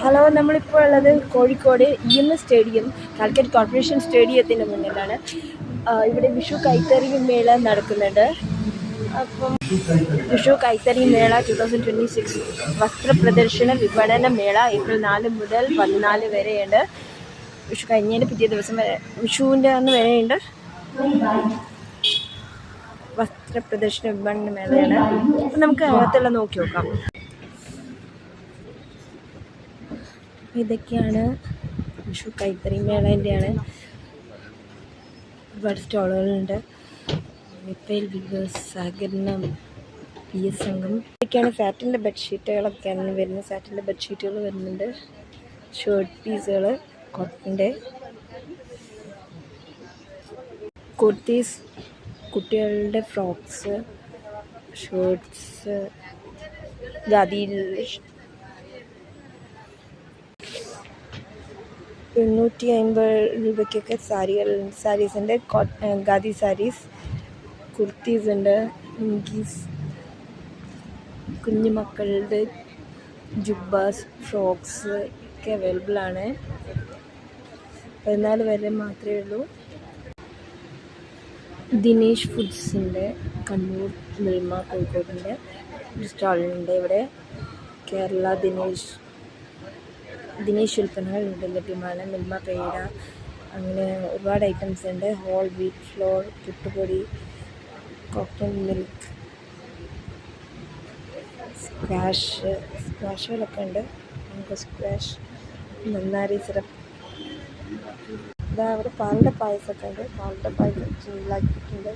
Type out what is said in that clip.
Hello, നമ്മളിപ്പോൾ ഉള്ളത് Kozhikode stadium, Calicut corporation സ്റ്റേഡിയത്തിൻ്റെ മുന്നിലാണ്. ഇവിടെ വിഷു കൈത്തറി മേള നടക്കുന്നുണ്ട്. അപ്പം വിഷു കൈത്തറി മേള 2026 വസ്ത്ര പ്രദർശന വിപണന മേള ഏപ്രിൽ 4 മുതൽ 14 വരെയുണ്ട്. വിഷു കഴിഞ്ഞതിൻ്റെ പിറ്റേ ദിവസം വരെ, വിഷുവിൻ്റെ അന്ന് വരെയുണ്ട് വസ്ത്ര പ്രദർശന വിപണന മേളയാണ്. അപ്പം നമുക്ക് അകത്തെല്ലാം നോക്കി നോക്കാം. ഇതൊക്കെയാണ് വിഷു കൈത്തറി മേളേൻ്റെയാണ്. ഒരുപാട് സ്റ്റോളുകളുണ്ട്. റിപ്പയൽ വിവേഴ്സ്, സഹകരണം, PS സംഘം. ഇതൊക്കെയാണ് സാറ്റിൻ്റെ ബെഡ്ഷീറ്റുകളൊക്കെയാണ് വരുന്നത്. സാറ്റിൻ്റെ ബെഡ്ഷീറ്റുകൾ വരുന്നുണ്ട്. ഷർട്ട് പീസുകൾ, കോട്ടൻ്റെ കുർത്തീസ്, കുട്ടികളുടെ ഫ്രോക്സ്, ഷർട്ട്സ്, ഖാദിയിൽ 850 രൂപയ്ക്കൊക്കെ സാരീസിൻ്റെ ഖാദി സാരീസ്, കുർത്തീസ് ഉണ്ട്, ലുങ്കീസ്, കുഞ്ഞു മക്കളുടെ ജുബ്ബാസ്, ഫ്രോക്സ് ഒക്കെ അവൈലബിൾ ആണ്. 14 വരെ മാത്രമേ ഉള്ളൂ. ദിനേശ് ഫുഡ്സിൻ്റെ കണ്ണൂർ, മിൽമ കോഴിക്കോടിൻ്റെ സ്റ്റാളുണ്ട്. ഇവിടെ കേരള ദിനേശ് ഉൽപ്പന്നങ്ങൾ ഇവിടെ ലഭ്യമാണ്. മിൽമ പേട, അങ്ങനെ ഒരുപാട് ഐറ്റംസ് ഉണ്ട്. ഹോൾ വീറ്റ് ഫ്ലോർ, പുട്ടുപൊടി, കോക്കനട്ട് മിൽക്ക്, സ്ക്വാഷുകളൊക്കെ ഉണ്ട്. മാംഗോ സ്ക്വാഷ്, നന്നാരി സിറപ്പ്. ഇതാ അവിടെ പാലിൻ്റെ പായസമൊക്കെ ഉണ്ട്. പാലിൻ്റെ പായസം ഉണ്ടാക്കിയിട്ടുണ്ട്.